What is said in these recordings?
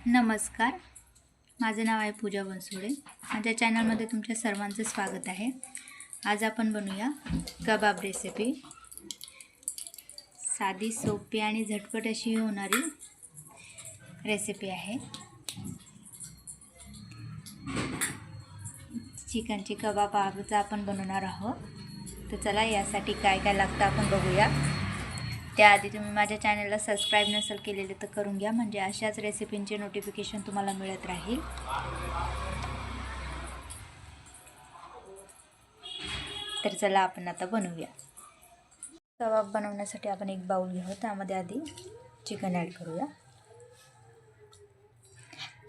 नमस्कार, माझं नाव आहे पूजा बनसोडे। माझ्या चॅनलमध्ये तुमच्या सर्वांचं स्वागत आहे। आज आपण बनवूया कबाब रेसिपी। साधी, सोपी आणि झटपट अशी होणारी रेसिपी आहे। चिकनची कबाब आज आपण बनवणार आहोत। तर चला यासाठी काय काय लागतं आपण बघूया। त्याआधी तुम्ही माझ्या चॅनलला सबस्क्राईब नसेल केलेले तर करून घ्या, म्हणजे अशाच रेसिपींचे नोटिफिकेशन तुम्हाला मिळत राहील। तर चला आपण आता बनवूया। कबाब बनवण्यासाठी आपण एक बाउल घेऊ, त्यामध्ये आधी चिकन ॲड करूया।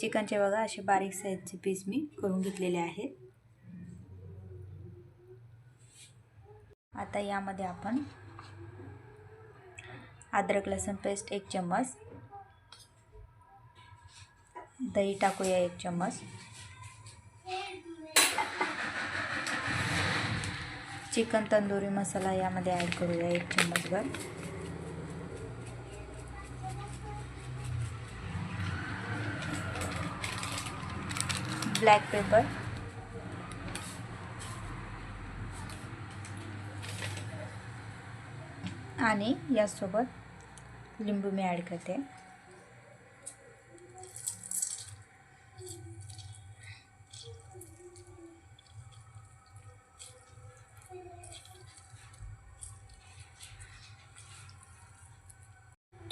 चिकनचे बघा असे बारीक साईजचे पीस मी करून घेतलेले आहेत। आता यामध्ये आपण अद्रक लसूण पेस्ट 1 चम्मच, दही टाकूया 1 चम्मच, चिकन तंदुरी मसाला यामध्ये ॲड करूया 1 चम्मचभर, ब्लॅक पेपर, आणि यासोबत लिंबू मी ॲड करते।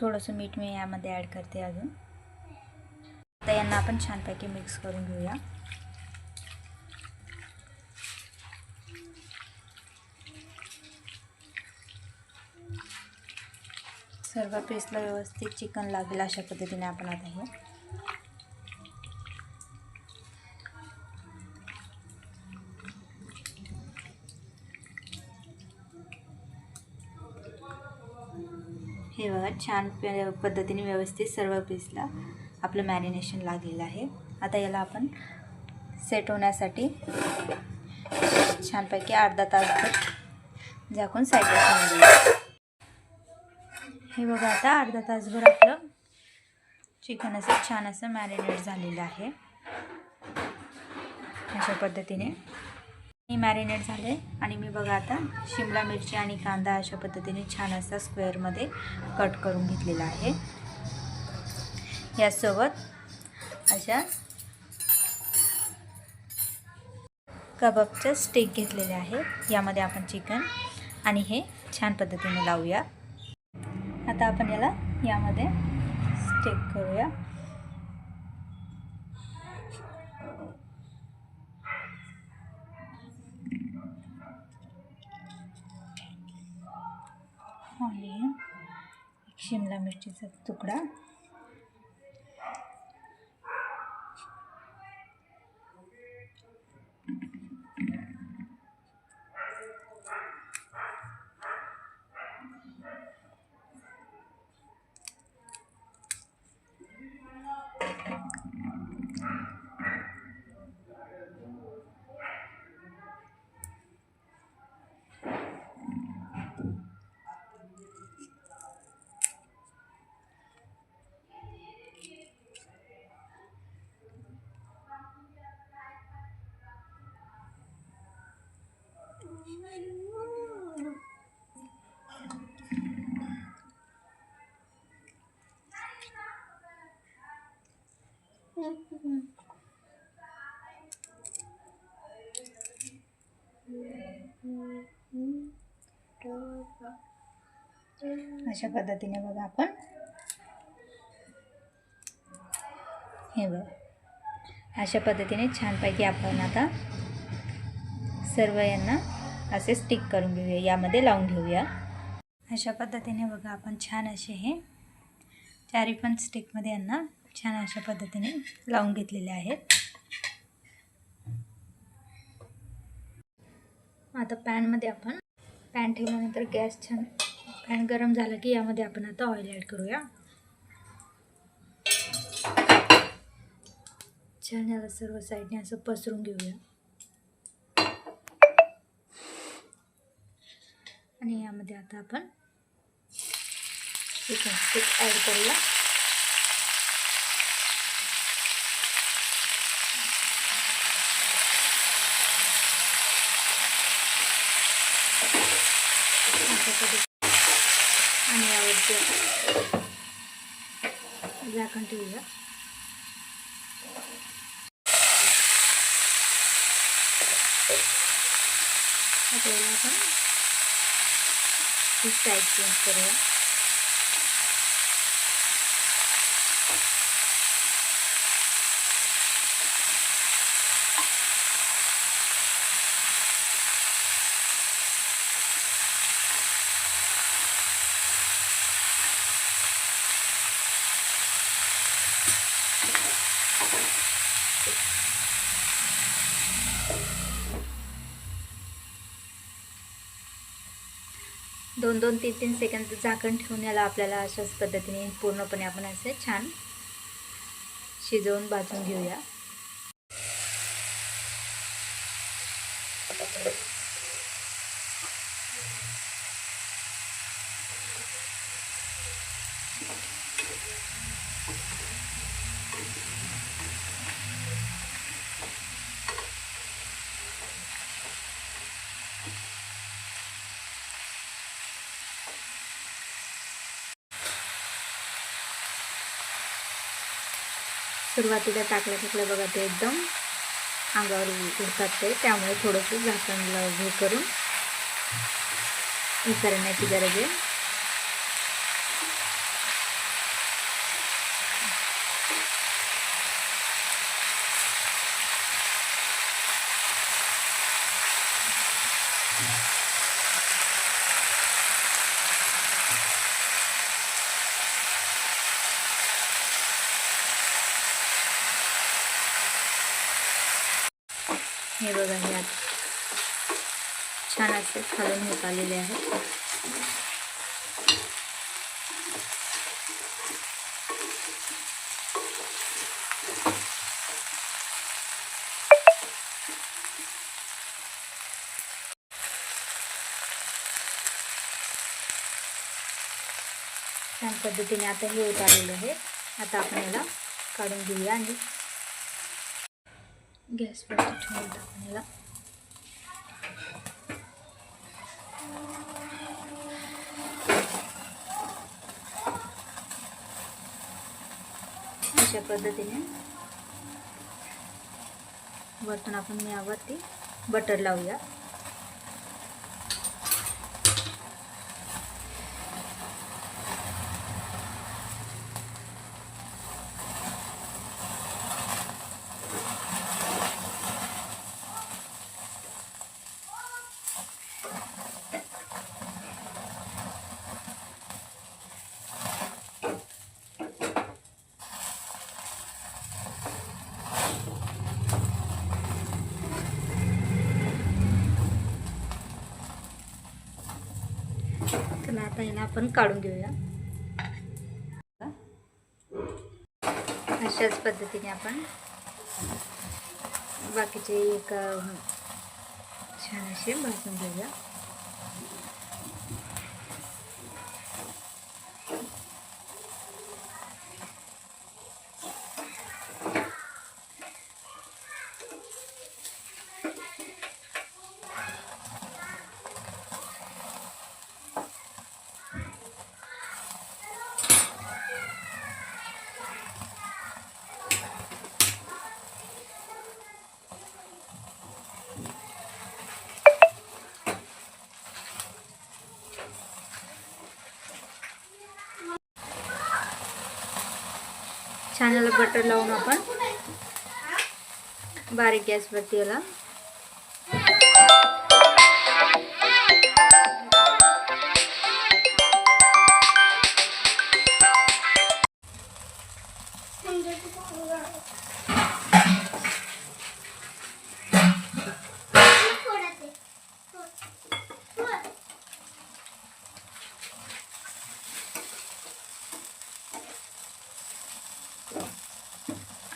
थोडंसं मीठ मी यामध्ये ॲड करते अजून। आता यांना आपण छानपैकी मिक्स करून घेऊया। सर्व पीसला व्यवस्थित चिकन लागेल अशा पद्धतीने आपण आता हे बघा छान पद्धतीने व्यवस्थित सर्व पीसला आपलं मॅरिनेशन लागलेलं आहे। आता याला आपण सेट होण्यासाठी छानपैकी अर्धा तासभर झाकून साईडला ठेवून देऊ। हे बघा आता अर्धा तासभर आपलं चिकन असं छान असं मॅरिनेट झालेलं आहे। अशा पद्धतीने मॅरिनेट झाले आणि मी बघा आता शिमला मिरची आणि कांदा अशा पद्धतीने छान असा स्क्वेअरमध्ये कट करून घेतलेला आहे। यासोबत अशा कबाबच्या स्टिक घेतलेले आहे, यामध्ये आपण चिकन आणि हे छान पद्धतीने लावूया। आता आपण याला यामध्ये स्टिक करूया। आणि एक शिमला मिरचीचा तुकडा, अशा पद्धतीने बघा आपण हे बघा अशा पद्धतीने छानपैकी आपण आता सर्व यांना असे स्टिक करून घेऊया, यामध्ये लावून घेऊया। अशा पद्धतीने बघा आपण छान असे हे चारी पण स्टिकमध्ये यांना छान अशा पद्धतीने लावून घेतलेले आहेत। आता पॅनमध्ये आपण पॅन ठेवल्यानंतर गॅस छान पॅन गरम झाला की यामध्ये आपण आता ऑइल ॲड करूया। छान याला सर्व साईडने असं पसरून घेऊया आणि यामध्ये आता आपण चिकन स्टिक ॲड करूया। अशा पद्धतीने आणि यावरती झाकण ठेवूया. आपल्याला आपण ही साईड चेंज करूया. दोन 3 सेकंद झाकण ठेवून याला आपल्याला अशाच पद्धतीने पूर्णपणे आपण असे छान शिजवून भाजून घेऊया. सुरुवातीला टाकल्या बघा ते एकदम अंगावर उडतात ते, त्यामुळे थोडंसं झाकणला हे करून हे करण्याची गरज आहे. हे बघा हे आता छान असे खालून होत आलेले आहेत. छान पद्धतीने आता हे होत आलेले आहे. आता आपण याला काढून घेऊया आणि गॅसवरती ठेवून टाकून याला अशा पद्धतीने वरतून आपण यावरती बटर लावूया. आता याला आपण काढून घेऊया. अशाच पद्धतीने आपण बाकीचे एक छान असे भाजून घेऊया. छान याला बटर लावून आपण बारीक गॅसवरती याला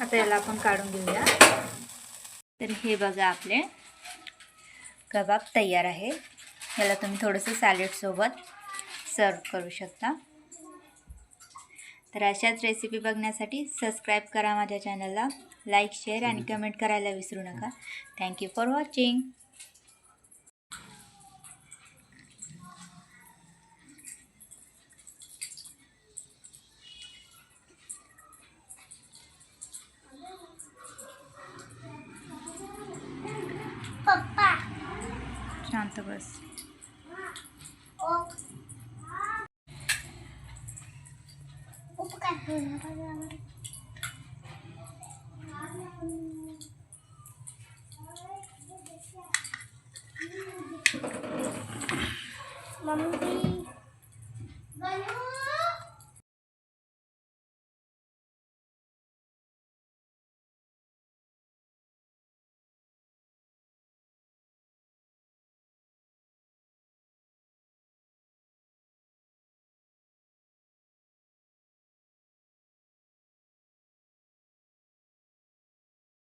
आता याला आपण काढून घेऊया. तर हे बघा आपले कबाब तयार आहे. याला तुम्ही थोडंसं सॅलड सोबत सर्व करू शकता. तर अशाच रेसिपी बघण्यासाठी सबस्क्राईब करा माझ्या चॅनलला, लाईक शेअर आणि कमेंट करायला विसरू नका. Thank you for watching. मस्त बस.